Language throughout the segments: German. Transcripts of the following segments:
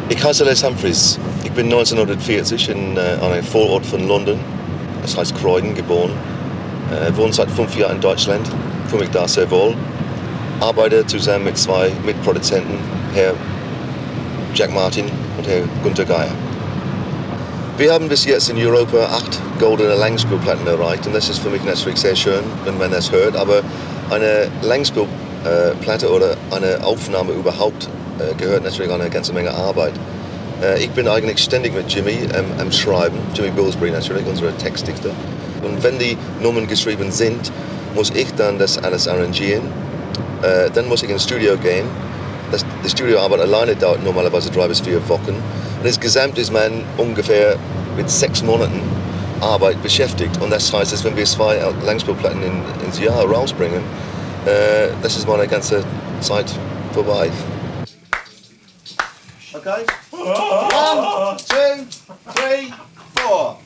Ich heiße Les Humphries. Ich bin 1940 in einem Vorort von London, das heißt Croydon, geboren. Wohne seit 5 Jahren in Deutschland, fühle mich da sehr wohl. Arbeite zusammen mit 2 Mitproduzenten, Herr Jack Martin und Herr Günther Geier. Wir haben bis jetzt in Europa 8 goldene Langspielplatten erreicht und das ist für mich natürlich sehr schön, wenn man das hört. Aber eine Langspielplatte oder eine Aufnahme überhaupt gehört natürlich eine ganze Menge Arbeit. Ich bin eigentlich ständig mit Jimmy am Schreiben, Jimmy Billsbury natürlich, unser Textdichter. Und wenn die Nummern geschrieben sind, muss ich dann das alles arrangieren. Dann muss ich ins Studio gehen. Die Studioarbeit alleine dauert normalerweise 3 bis 4 Wochen. Und insgesamt ist man ungefähr mit 6 Monaten Arbeit beschäftigt. Und das heißt, dass wenn wir 2 Langspielplatten ins Jahr rausbringen, das ist meine ganze Zeit vorbei. Okay? 1, 2, 3, 4.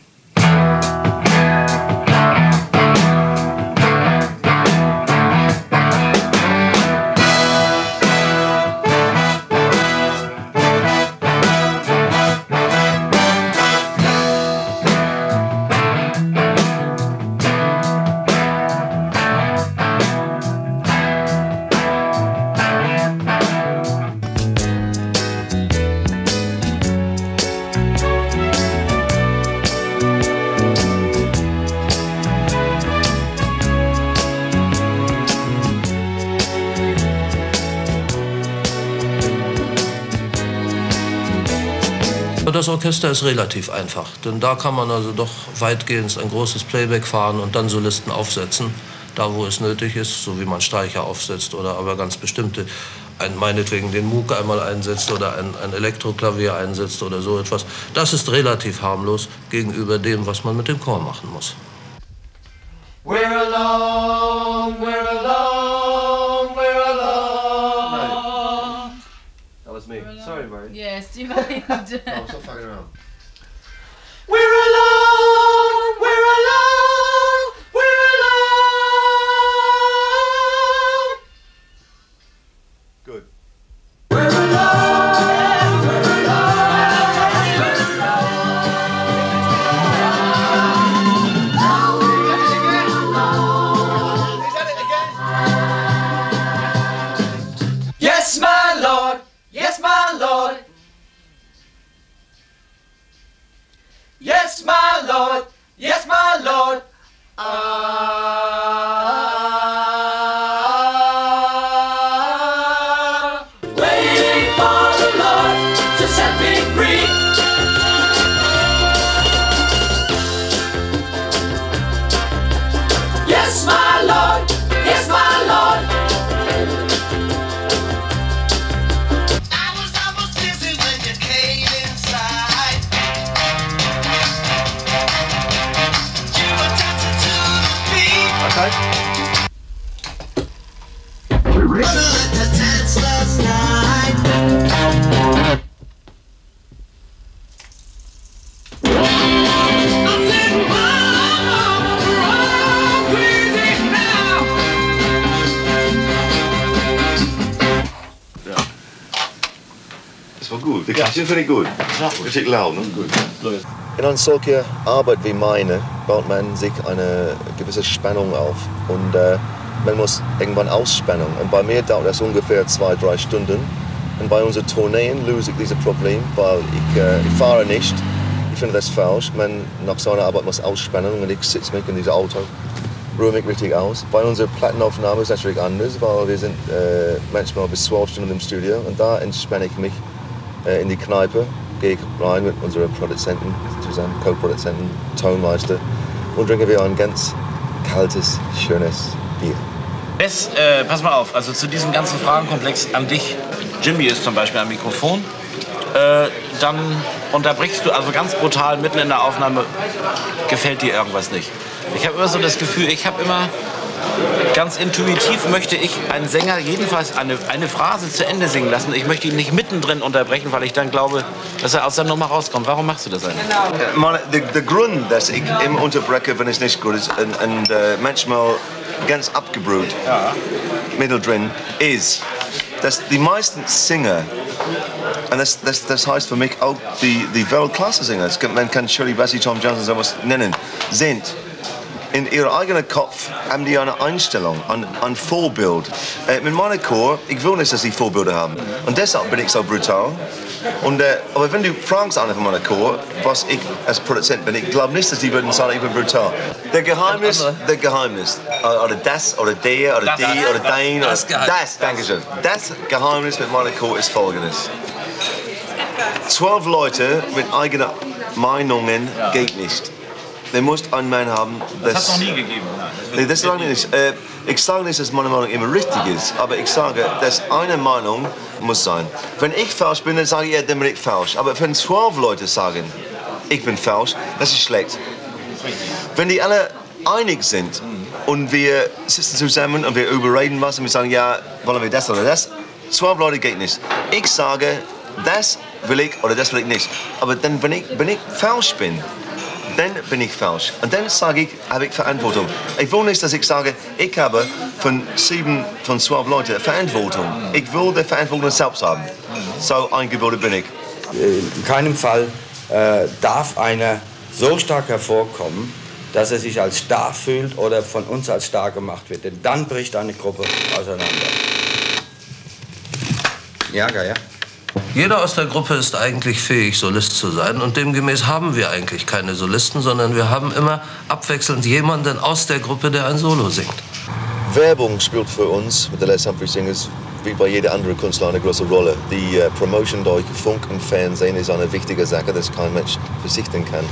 Das Orchester ist relativ einfach, denn da kann man also doch weitgehend ein großes Playback fahren und dann Solisten aufsetzen, da wo es nötig ist, so wie man Streicher aufsetzt oder aber ganz bestimmte, meinetwegen den Moog einmal einsetzt oder ein Elektroklavier einsetzt oder so etwas. Das ist relativ harmlos gegenüber dem, was man mit dem Chor machen muss. We're alone, we're alone, we're alone. That was me. Sorry, Mary. Yes, do you mind? No, stop fucking around. We're alone, we're alone, we're alone. Good. We're alone, we're alone, we're alone. Yes, my Lord. Yes, my Lord. Yes, my Lord. Yes, my Lord. Waiting for the Lord to set me free. Yes, my Lord. Yes, my Lord. Okay. Das war gut. Die Klasse finde ich gut. Richtig laut, ne? Gut. In einer solchen Arbeit wie meine baut man sich eine gewisse Spannung auf und man muss irgendwann ausspannen. Und bei mir dauert das ungefähr 2, 3 Stunden. Und bei unseren Tourneen löse ich dieses Problem, weil ich fahre nicht. Ich finde das falsch. Man nach so einer Arbeit muss ausspannen und ich sitze mich in diesem Auto, ruhe mich richtig aus. Bei unserer Plattenaufnahme ist es natürlich anders, weil wir sind manchmal bis 12 Stunden im Studio und da entspanne ich mich in die Kneipe. Gehe ich rein mit unseren Produzenten zusammen, Co-Produzenten, Tonmeister und trinken wir ein ganz kaltes, schönes Bier. Les, pass mal auf, also zu diesem ganzen Fragenkomplex an dich. Jimmy ist zum Beispiel am Mikrofon. Dann unterbrichst du also ganz brutal mitten in der Aufnahme, gefällt dir irgendwas nicht. Ich habe immer so das Gefühl, ganz intuitiv möchte ich einen Sänger jedenfalls eine Phrase zu Ende singen lassen. Ich möchte ihn nicht mittendrin unterbrechen, weil ich dann glaube, dass er aus der Nummer rauskommt. Warum machst du das eigentlich? Der Grund, dass ich immer unterbreche, wenn es nicht gut ist und manchmal ganz abgebrüht mittendrin ist, dass die meisten Sänger, und das heißt für mich auch die Weltklasse-Sänger, man kann Shirley Bassey, Tom Jones und sowas nennen, sind in ihrem eigenen Kopf, haben die eine Einstellung, ein Vorbild. Mit meinem Chor, ich will nicht, dass sie Vorbilder haben. Und deshalb bin ich so brutal. Aber wenn du fragst einer von meinem Chor, was ich als Produzent bin, ich glaube nicht, dass die würden sagen, ich bin brutal. Der Geheimnis, oder das, oder der, oder die, oder dein, oder das, danke schön. Das Geheimnis mit meinem Chor ist folgendes. 12 Leute mit eigenen Meinungen geht nicht. Du musst einen Mann haben, das hat es noch nie gegeben. Nee, das sage ich nicht. Ich sage nicht, dass meine Meinung immer richtig ist, aber ich sage, dass eine Meinung muss sein. Wenn ich falsch bin, dann sage ich, ja, dann bin ich falsch. Aber wenn 12 Leute sagen, ich bin falsch, das ist schlecht. Wenn die alle einig sind und wir sitzen zusammen und wir überreden was und wir sagen, ja, wollen wir das oder das, 12 Leute geht nicht. Ich sage, das will ich oder das will ich nicht. Aber dann, wenn ich falsch bin, dann bin ich falsch. Und dann sage ich, habe ich Verantwortung. Ich will nicht, dass ich sage, ich habe von 7 von 12 Leuten Verantwortung. Ich will die Verantwortung selbst haben. So eingebildet bin ich. In keinem Fall darf einer so stark hervorkommen, dass er sich als stark fühlt oder von uns als stark gemacht wird. Denn dann bricht eine Gruppe auseinander. Ja. Jeder aus der Gruppe ist eigentlich fähig, Solist zu sein. Und demgemäß haben wir eigentlich keine Solisten, sondern wir haben immer abwechselnd jemanden aus der Gruppe, der ein Solo singt. Werbung spielt für uns mit den Les Humphries Singers wie bei jeder anderen Künstler eine große Rolle. Die Promotion durch Funk und Fernsehen ist eine wichtige Sache, das kein Mensch verzichten kann.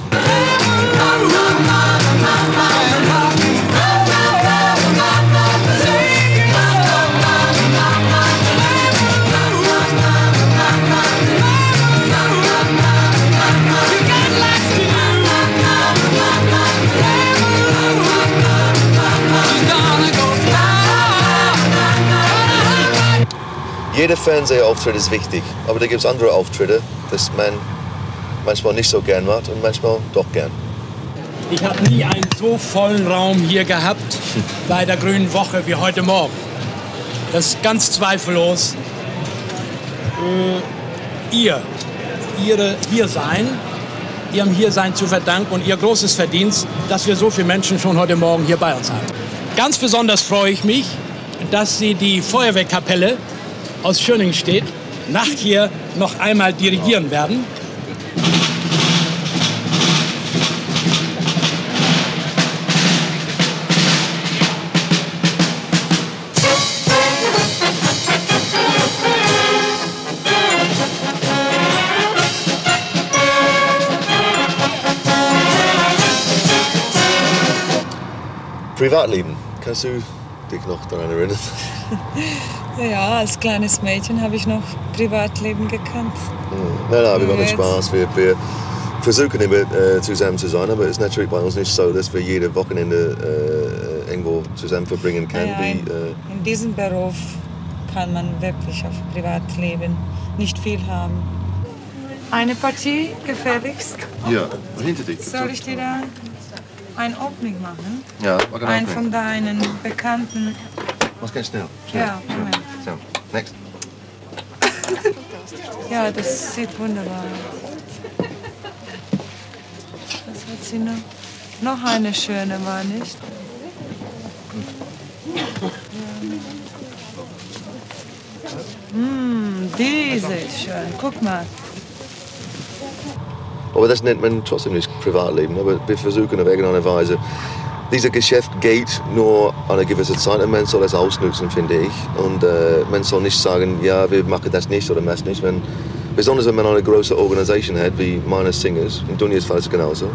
Jeder Fernsehauftritt ist wichtig, aber da gibt es andere Auftritte, das man manchmal nicht so gern macht und manchmal doch gern. Ich habe nie einen so vollen Raum hier gehabt bei der Grünen Woche wie heute Morgen. Das ist ganz zweifellos Ihr Ihrem Hiersein zu verdanken und Ihr großes Verdienst, dass wir so viele Menschen schon heute Morgen hier bei uns haben. Ganz besonders freue ich mich, dass Sie die Feuerwehrkapelle aus Schöningstedt nach hier noch einmal dirigieren werden. Privatleben, kannst du dich noch daran erinnern? Ja, als kleines Mädchen habe ich noch Privatleben gekannt. Nein, wir machen Spaß. Wir versuchen immer zusammen zu sein, aber es ist natürlich bei uns nicht so, dass wir jede Wochenende irgendwo zusammen verbringen können. Ja, in diesem Beruf kann man wirklich auf Privatleben nicht viel haben. Eine Partie gefälligst? Ja, hinter dich. Soll ich dir da ein Opening machen? Ja, ein von deinen Bekannten. Was ganz schnell. Ja, Moment. So, next. Ja, das sieht wunderbar aus. Das hat sie noch eine schöne, war nicht? Ja. Diese ist schön. Guck mal. Aber das nennt man trotzdem nicht Privatleben. Aber wir versuchen auf irgendeine Weise. Dieses Geschäft geht nur eine gewisse Zeit und man soll es ausnutzen, finde ich. Und man soll nicht sagen, ja, wir machen das nicht oder das nicht. Besonders wenn man eine große Organisation hat, wie meine Singers, in Dunjas Fall ist es genauso.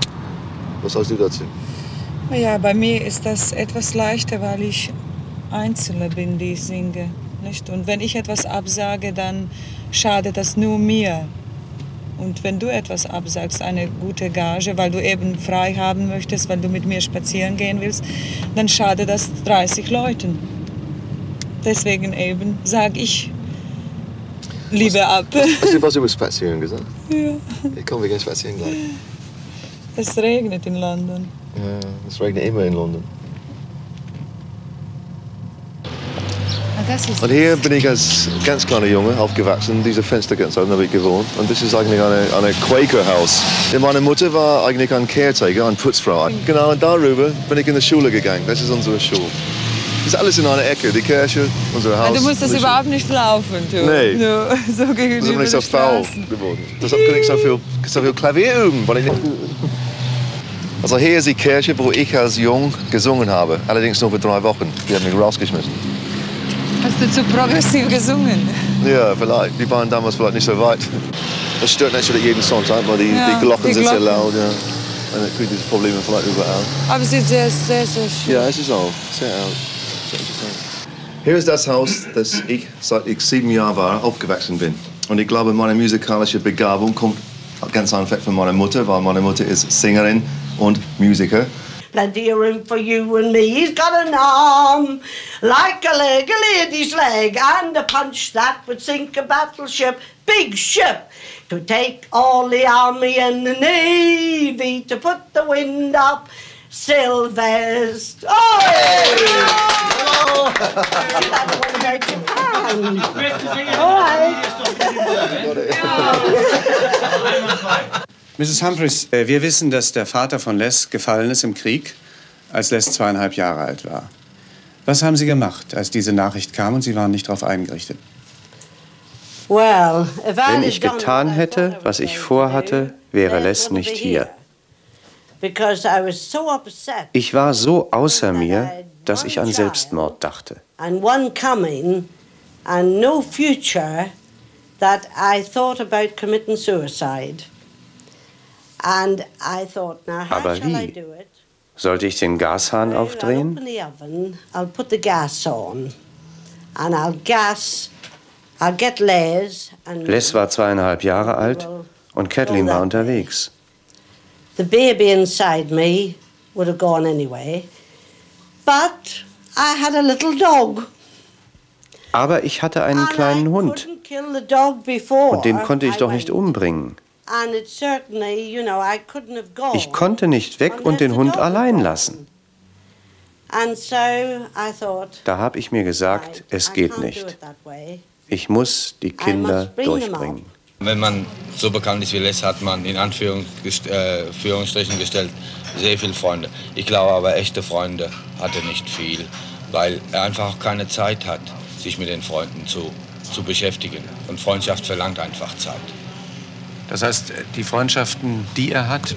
Was sagst du dazu? Ja, bei mir ist das etwas leichter, weil ich Einzelne bin, die ich singe. Nicht? Und wenn ich etwas absage, dann schadet das nur mir. Und wenn du etwas absagst, eine gute Gage, weil du eben frei haben möchtest, weil du mit mir spazieren gehen willst, dann schadet das 30 Leuten. Deswegen eben sage ich lieber ab. Hast du was über Spazieren gesagt? Ja. Ich komme, wir gehen spazieren gleich. Es regnet in London. Ja, es regnet immer in London. Und hier bin ich als ganz kleiner Junge aufgewachsen. Diese Fenster ganz oben habe ich gewohnt. Und das ist eigentlich ein Quakerhaus. Meine Mutter war eigentlich ein Caretaker, eine Putzfrau. Genau, und darüber bin ich in die Schule gegangen. Das ist unsere Schule. Das ist alles in einer Ecke. Die Kirche, unser Haus. Du musst das überhaupt nicht laufen, du. Nee. No, so gegenüber das ist nicht so faul geworden. Deshalb kann ich so viel Klavier üben. Weil ich nicht also hier ist die Kirche, wo ich als Jung gesungen habe. Allerdings nur für 3 Wochen. Die haben mich rausgeschmissen. Hast du zu progressiv gesungen? Ja, vielleicht. Die waren damals vielleicht nicht so weit. Das stört natürlich jeden Sonntag, weil die Glocken sind sehr laut. Ja. Und ich kriege diese Probleme vielleicht überall. Aber es ist sehr, sehr, sehr schön. Ja, es ist auch sehr alt. Sehr interessant. Hier ist das Haus, das ich, seit ich 7 Jahre war, aufgewachsen bin. Und ich glaube, meine musikalische Begabung kommt ganz einfach von meiner Mutter, weil meine Mutter ist Sängerin und Musiker. Plenty of room for you and me. He's got an arm like a leg, a lady's leg, and a punch that would sink a battleship. Big ship to take all the army and the navy to put the wind up. Sylvester. Oh! That one about Japan. All right. Mrs. Humphries, wir wissen, dass der Vater von Les gefallen ist im Krieg, als Les 2,5 Jahre alt war. Was haben Sie gemacht, als diese Nachricht kam und Sie waren nicht darauf eingerichtet? Wenn ich getan hätte, was ich vorhatte, wäre Les nicht hier. Ich war so außer mir, dass ich an Selbstmord dachte. And one coming and no future that I thought about committing suicide. And I thought, now how Aber shall I wie? do it? Sollte ich den Gashahn I'll aufdrehen? open the oven, I'll put the gas on, and I'll get Les. And Les war 2,5 Jahre alt und Kathleen war unterwegs. the baby inside me would have gone anyway, but I had a little dog. Aber ich hatte einen kleinen Hund Couldn't kill the dog before und den konnte ich I doch nicht went. umbringen. And it certainly, you know, I couldn't have gone. Ich konnte nicht weg und den Hund allein lassen. And so I thought, Da habe ich mir gesagt, es I geht can't do nicht. it that way. Ich muss die Kinder durchbringen. Wenn man so bekannt ist wie Les, hat man in Anführungsstrichen gestellt sehr viele Freunde. Ich glaube aber, echte Freunde hat er nicht viel, weil er einfach auch keine Zeit hat, sich mit den Freunden zu beschäftigen. Und Freundschaft verlangt einfach Zeit. Das heißt, die Freundschaften, die er hat,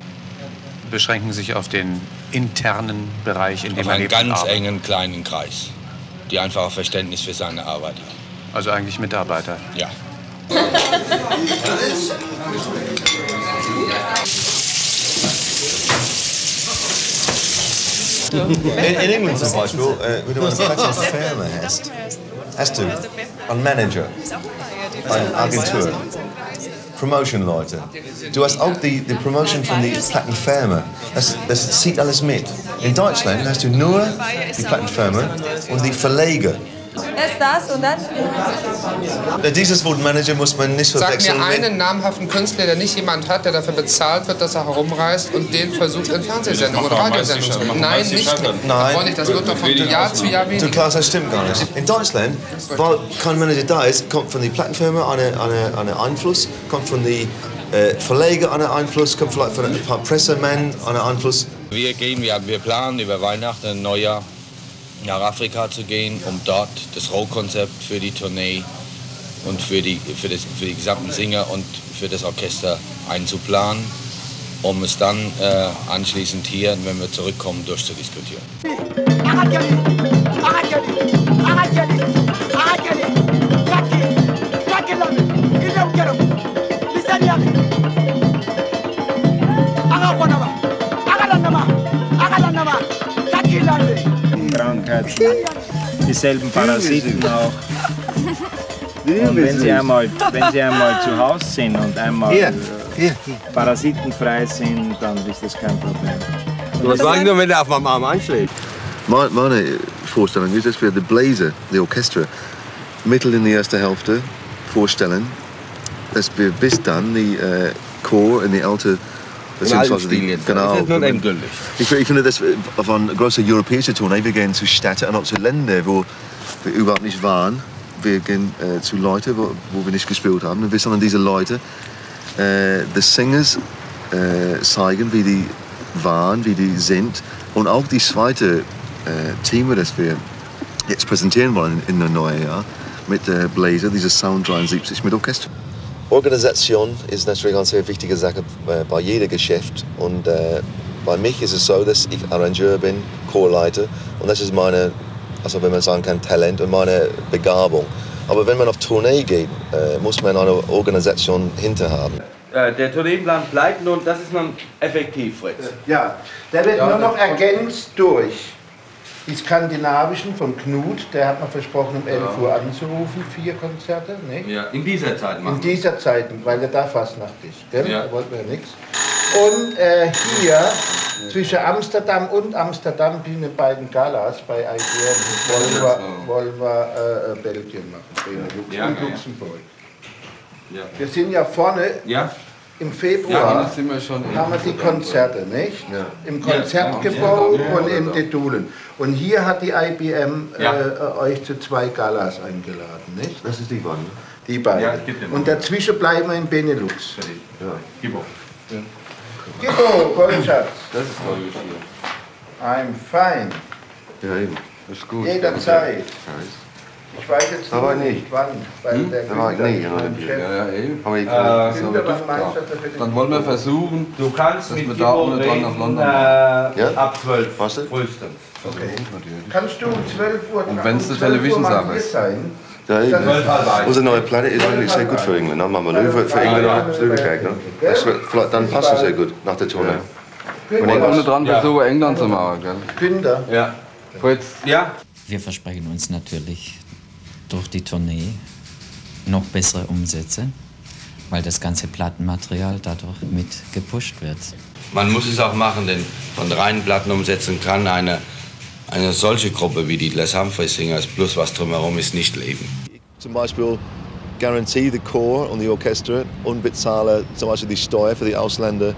beschränken sich auf den internen Bereich, in dem Auf er einen lebt. ganz engen, kleinen Kreis, die einfach auch Verständnis für seine Arbeit haben. Also eigentlich Mitarbeiter. Ja. In England zum Beispiel, wenn du eine Firma hast du einen Manager, eine Agentur, Promotion-Leute. Du hast auch die Promotion von der Plattenfirma. Das zieht alles mit. In Deutschland hast du nur die Plattenfirma und die Verleger. Erst das und dann? Dieses Wort Manager muss man nicht verwechseln. Sag mir einen namhaften Künstler, der nicht jemand hat, der dafür bezahlt wird, dass er herumreist und den versucht in Fernsehsendungen oder Radiosendungen zu machen. Nein, nicht. Nein. Das wird doch von Jahr zu Jahr weniger. Du Klaus, das stimmt gar nicht. In Deutschland, weil kein Manager da ist, kommt von der Plattenfirma einen Einfluss, kommt von den Verleger einen Einfluss, kommt vielleicht von ein paar Pressemen einen Einfluss. Wir planen über Weihnachten und Neujahr nach Afrika zu gehen, um dort das Rohkonzept für die Tournee und für die gesamten Sänger und für das Orchester einzuplanen, um es dann anschließend hier, wenn wir zurückkommen, durchzudiskutieren. Krankheiten, dieselben Parasiten auch. Und wenn Sie einmal zu Hause sind und einmal parasitenfrei sind, dann ist das kein Problem. Was sage ich nur, wenn der auf meinem Arm einschlägt? Meine Vorstellung ist, dass wir die Bläser, die Orchester, mittel in der ersten Hälfte vorstellen, dass wir bis dann die Chor in die alte Beziehungsweise Stil jetzt. Genau. Das ist nun endgültig. Ich finde, das war eine große europäische Tournee. Wir gehen zu Städten und auch zu Ländern, wo wir überhaupt nicht waren. Wir gehen zu Leuten, wo wir nicht gespielt haben. Und wir sollen diese Leute, die Singers, zeigen, wie die waren, wie die sind. Und auch die zweite Thema, das wir jetzt präsentieren wollen in der neuen Jahr, mit Blazer, dieses Sound 73 mit Orchester. Organisation ist natürlich eine sehr wichtige Sache bei jedem Geschäft. Und bei mich ist es so, dass ich Arrangeur bin, Chorleiter. Und das ist meine, also wenn man sagen kann, Talent und meine Begabung. Aber wenn man auf Tournee geht, muss man eine Organisation hinterhaben. Der Tourneeplan bleibt nun, das ist nun effektiv, Fritz. Ja, der wird nur noch ergänzt durch die skandinavischen von Knut, der hat noch versprochen, um 11 Uhr anzurufen, 4 Konzerte, nicht? Ja, in dieser Zeit machen. In dieser Zeit, weil er da Fastnacht ist, gell? Ja. Da wollten wir ja nichts. Und hier, zwischen Amsterdam und Amsterdam, die beiden Galas bei IBM, wollen wir Belgien machen, Benelux und Luxemburg. Ja. Wir sind ja vorne, im Februar sind wir schon haben wir die Konzerte, nicht? Ja. Im Konzertgebäude und in Dedulen. Und hier hat die IBM euch zu 2 Galas eingeladen, nicht? Das ist die beiden. Die beiden. Ja, und dazwischen bleiben wir in Benelux. Ja. Gibbo. Ja. Gibbo, Goldschatz. Das ist Gold hier. I'm fine. Ja, eben. Das ist gut. Jederzeit. Ich weiß jetzt aber nicht wann, weil der da war ich nie. Ja, eben. Aber ich dann wollen wir versuchen, du kannst dass mit wir da ohne dran nach London machen. ab 12 frühestens. Okay. Kannst du um 12 Uhr und wenn es eine Television-Sache ist. Sein? Ja, unsere neue Platte ist eigentlich sehr gut für England. Mama Loo für England und Slowakei. Ne? Dann passt es sehr gut nach der Tournee. Und ich ohne dran versuche, England zu machen. Gell? Günther. Ja. Fritz. Ja. Wir versprechen uns natürlich durch die Tournee noch bessere Umsätze, weil das ganze Plattenmaterial dadurch mit gepusht wird. Man muss es auch machen, denn von reinen Plattenumsätzen kann eine solche Gruppe wie die Les Humphries Singers plus was drumherum ist nicht leben. Zum Beispiel garantie the Chor und die Orchester und bezahle zum Beispiel die Steuer für die Ausländer,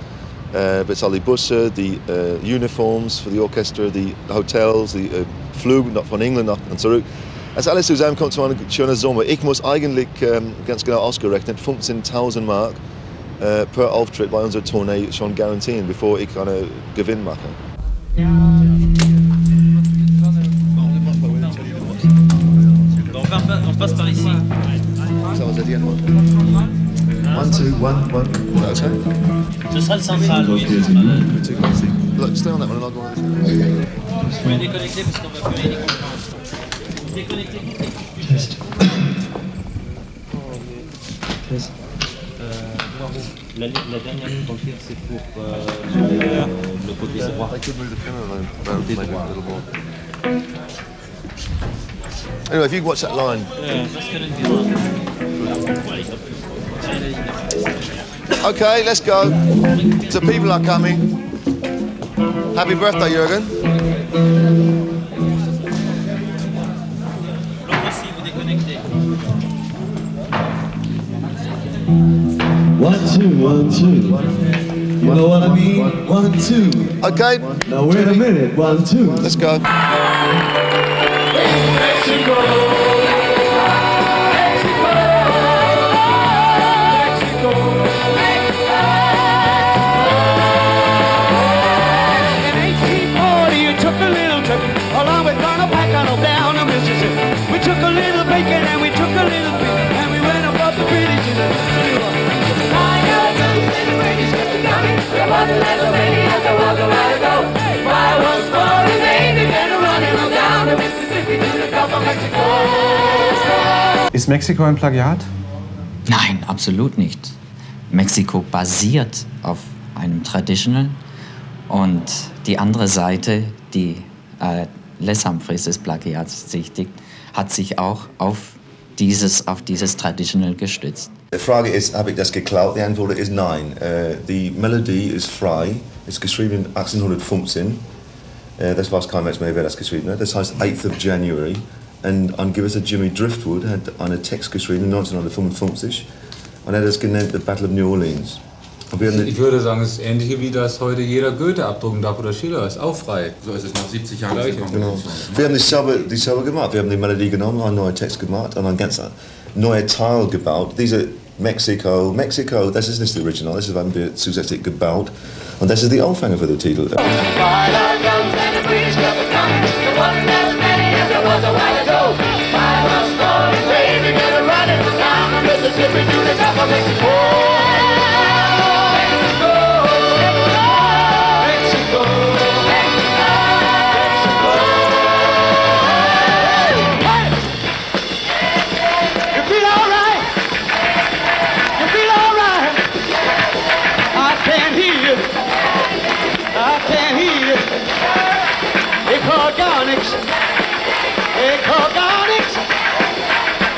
bezahle die Busse, die Uniforms für die Orchester, die Hotels, die Flüge von England nach und zurück. Das alles zusammenkommt zu einer schönen Summe. Ich muss eigentlich ganz genau ausgerechnet 15.000 Mark per Auftritt bei unserer Tournee schon garantieren, bevor ich einen Gewinn mache. On passe par ici. Ça va, ZDF. 1, 2, 1, 1. Okay. Ce sera le central, oui. Look, stay on that one and I'll go on this. Je vais déconnecter parce qu'on va plus rien y comprendre. Déconnecter. Test. Test. La dernière qu'on tire, c'est pour le côté droit. Anyway, if you watch that line. Okay, let's go. So people are coming. Happy birthday, Jürgen. L'autre aussi, vous déconnectez. 1, 2, 1, 2. You know what I mean? 1, 2. Okay. Now wait a minute. 1, 2. Let's go. Ist Mexiko ein Plagiat? Nein, absolut nicht. Mexiko basiert auf einem Traditional und die andere Seite, die Les Humphries des Plagiats sichtigt, hat sich auch auf dieses Traditional gestützt. Die Frage ist, habe ich das geklaut? Die Antwort ist nein. Die Melodie ist frei, ist geschrieben 1815. Das weiß kein Mensch mehr, wer das geschrieben hat. Das heißt 8th of January. Und ein gewisser Jimmy Driftwood hat einen Text geschrieben 1955 und er hat es genannt The Battle of New Orleans. Ich würde sagen, es ist ähnlich wie das heute jeder Goethe abdrucken darf oder Schiller, ist auch frei. So ist es nach 70 Jahren. Genau. Wir haben dieselbe gemacht. Wir haben die Melodie genommen, einen neuen Text gemacht und einen ganz neuen Teil gebaut. Diese Mexico, das ist nicht das Original, das haben wir zusätzlich gebaut. Und das ist die Anfänger für den Titel.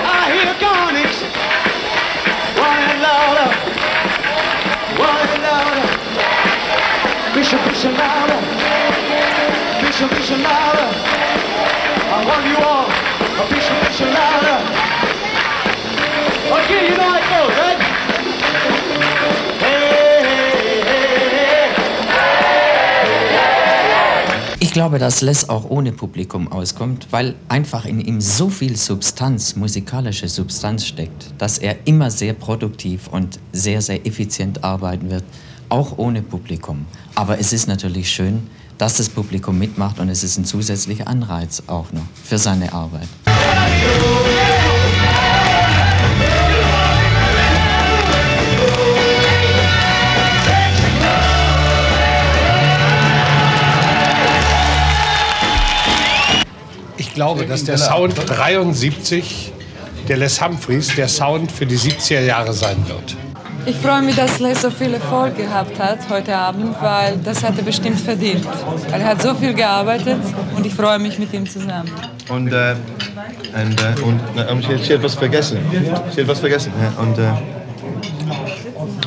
I hear Garnix, running louder, Bishop louder, Bishop louder. I want you all, Bishop louder. Okay, you know how it goes, right? Hey, hey, hey, hey. Ich glaube, dass Les auch ohne Publikum auskommt, weil einfach in ihm so viel Substanz, musikalische Substanz steckt, dass er immer sehr produktiv und sehr, sehr effizient arbeiten wird, auch ohne Publikum. Aber es ist natürlich schön, dass das Publikum mitmacht und es ist ein zusätzlicher Anreiz auch noch für seine Arbeit. Ich glaube, dass der Sound 73, der Les Humphries, der Sound für die 70er Jahre sein wird. Ich freue mich, dass Les so viel Erfolg gehabt hat heute Abend, weil das hat er bestimmt verdient. Er hat so viel gearbeitet und ich freue mich mit ihm zusammen. Und ich hätte was vergessen. Ja,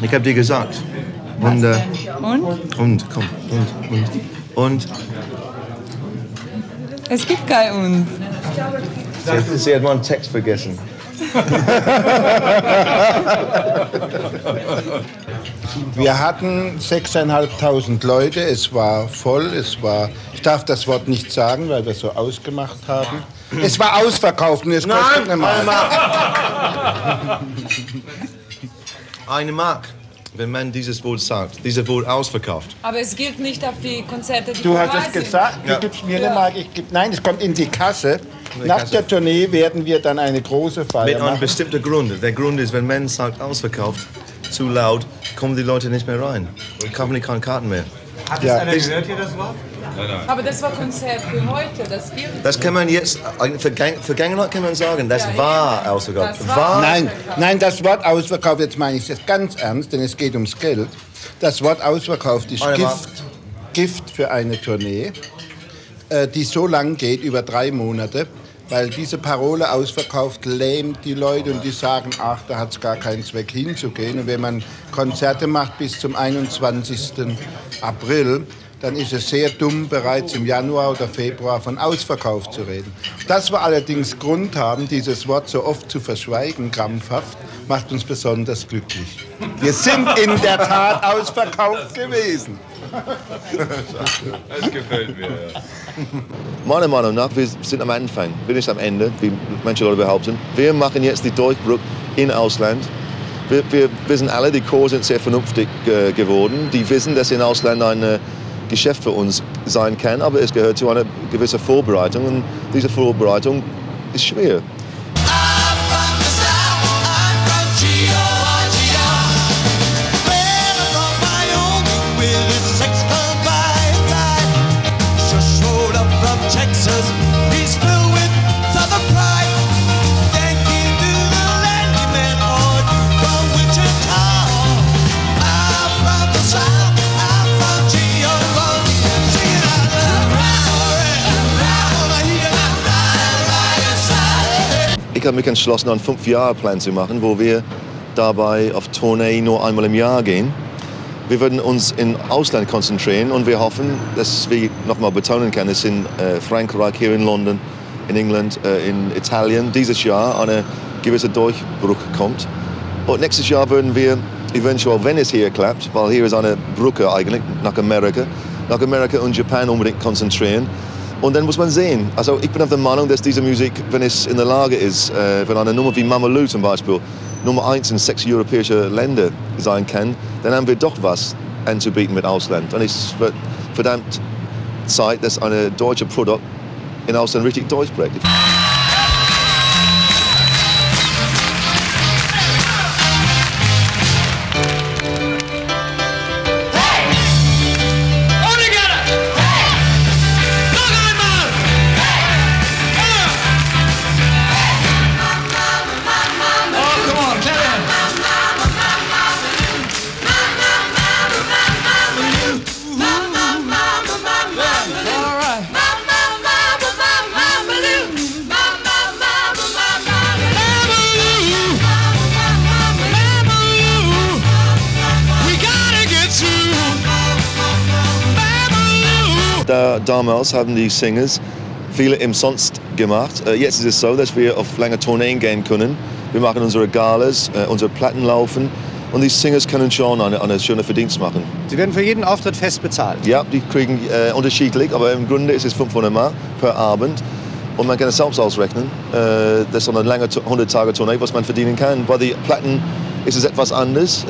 ich habe dir gesagt. Und? Es gibt kein Und. Sie hat mal einen Text vergessen. Wir hatten 6.500 Leute, es war voll, ich darf das Wort nicht sagen, weil wir so ausgemacht haben. Es war ausverkauft und es kostet eine Mark. Eine Mark, wenn man dieses Wort sagt, dieses Wort ausverkauft. Aber es gilt nicht auf die Konzerte, die Du hast vorbei es sind. gesagt, du gibst mir eine Mark, nein, es kommt in die Kasse. Nach der Tournee werden wir dann eine große Feier Mit einem machen. bestimmten Grund. Der Grund ist, wenn man sagt ausverkauft, zu laut, kommen die Leute nicht mehr rein. Und kaufen keine Karten mehr. Hat das einer gehört hier, das Wort? Aber das war Konzert für heute, das gilt. Das kann man jetzt, Vergangenheit kann man sagen, das war ausverkauft. Nein, das Wort ausverkauft, jetzt meine ich es ganz ernst, denn es geht ums Geld. Das Wort ausverkauft ist Gift für eine Tournee, die so lang geht, über 3 Monate, weil diese Parole ausverkauft lähmt die Leute und die sagen, ach, da hat es gar keinen Zweck hinzugehen. Und wenn man Konzerte macht bis zum 21. April, dann ist es sehr dumm, bereits im Januar oder Februar von Ausverkauf zu reden. Dass wir allerdings Grund haben, dieses Wort so oft zu verschweigen, krampfhaft, macht uns besonders glücklich. Wir sind in der Tat ausverkauft gewesen. Das gefällt mir, ja. Meiner Meinung nach, wir sind am Anfang, wir sind nicht am Ende, wie manche Leute behaupten. Wir machen jetzt die Durchbruch in Ausland. Wir wissen alle, die Chor sind sehr vernünftig geworden. Die wissen, dass in Ausland ein Geschäft für uns sein kann, aber es gehört zu einer gewissen Vorbereitung und diese Vorbereitung ist schwer. Ich habe mich entschlossen, einen 5-Jahre-Plan zu machen, wo wir dabei auf Tournee nur einmal im Jahr gehen. Wir würden uns im Ausland konzentrieren und wir hoffen, dass wir nochmal betonen können, dass in Frankreich, hier in London, in England, in Italien dieses Jahr ein gewisser Durchbruch kommt. Und nächstes Jahr würden wir eventuell, wenn es hier klappt, weil hier ist eine Brücke eigentlich nach Amerika und Japan unbedingt konzentrieren. Und dann muss man sehen. Also ich bin auf der Meinung, dass diese Musik, wenn es in der Lage ist, wenn eine Nummer wie Mama Loo zum Beispiel Nummer 1 in 6 europäische Länder sein kann, dann haben wir doch was anzubieten mit Ausland. Und es wird verdammt Zeit, dass ein deutsches Produkt in Ausland richtig durchbricht. Damals haben die Singers viele umsonst gemacht. Jetzt ist es so, dass wir auf lange Tourneen gehen können. Wir machen unsere Galas, unsere Platten laufen und die Singers können schon eine schöne Verdienst machen. Sie werden für jeden Auftritt fest bezahlt? Ja, die kriegen unterschiedlich, aber im Grunde ist es 500 Mark per Abend. Und man kann es selbst ausrechnen. Das ist so eine lange 100-Tage-Tournee, was man verdienen kann. Bei den Platten ist es etwas anders.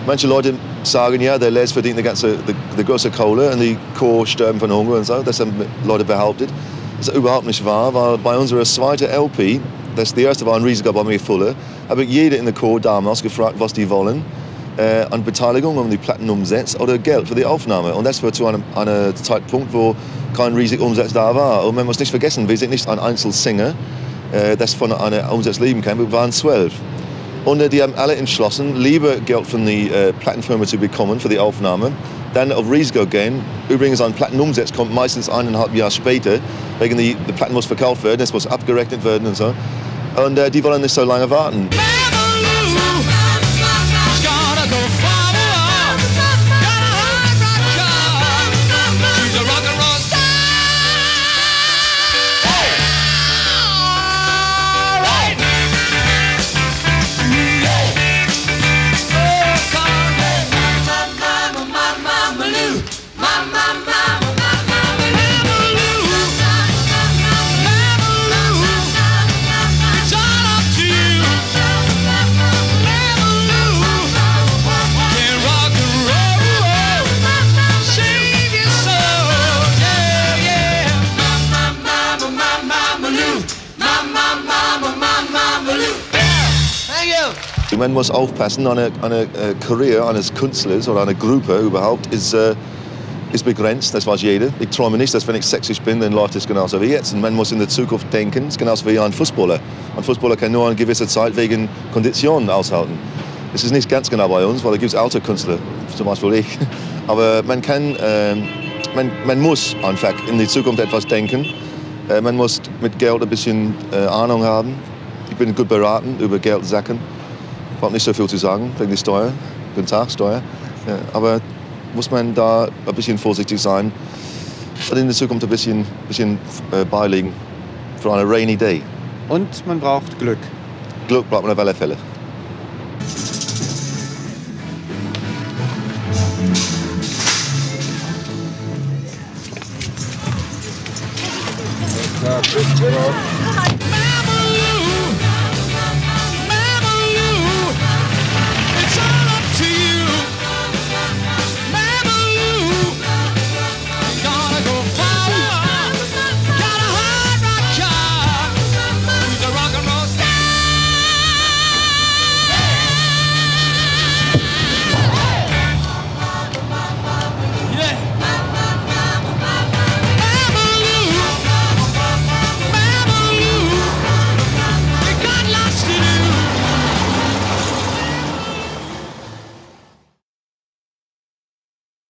Manche Leute sagen, ja, der Les verdient die große Kohle und die Chor sterben von Hunger und so. Das haben Leute behauptet. Das ist überhaupt nicht wahr, weil bei unserer zweiten LP, die erste war ein riesiger bei mir voller, habe ich jeder in der Chor damals gefragt, was die wollen. An Beteiligung, um die Platten umsetzt oder Geld für die Aufnahme. Und das war zu einem Zeitpunkt, wo kein riesiger Umsatz da war. Und man muss nicht vergessen, wir sind nicht ein Einzelsinger, das von einem Umsatz leben kann. Wir waren 12. Und die haben alle entschlossen, lieber Geld von der Plattenfirma zu bekommen für die Aufnahme, dann auf Risiko gehen. Übrigens, ein Plattenumsatz kommt meistens 1,5 Jahre später, wegen die Platten muss verkauft werden, es muss abgerechnet werden und so. Und die wollen nicht so lange warten. Man muss aufpassen, eine Karriere eines Künstlers oder einer Gruppe überhaupt ist begrenzt, das weiß jeder. Ich träume nicht, dass wenn ich 60 bin, dann läuft es genauso wie jetzt. Und man muss in der Zukunft denken, es ist genauso wie ein Fußballer. Ein Fußballer kann nur eine gewisse Zeit wegen Konditionen aushalten. Es ist nicht ganz genau bei uns, weil da gibt es alte Künstler, zum Beispiel ich. Aber man muss einfach in die Zukunft etwas denken. Man muss mit Geld ein bisschen Ahnung haben. Ich bin gut beraten über Geldsachen. Ich habe nicht so viel zu sagen wegen der Steuer, guten Tag, Steuer. Ja, aber muss man da ein bisschen vorsichtig sein und in der Zukunft ein bisschen beilegen für eine rainy day. Und man braucht Glück. Glück braucht man auf alle Fälle. Mama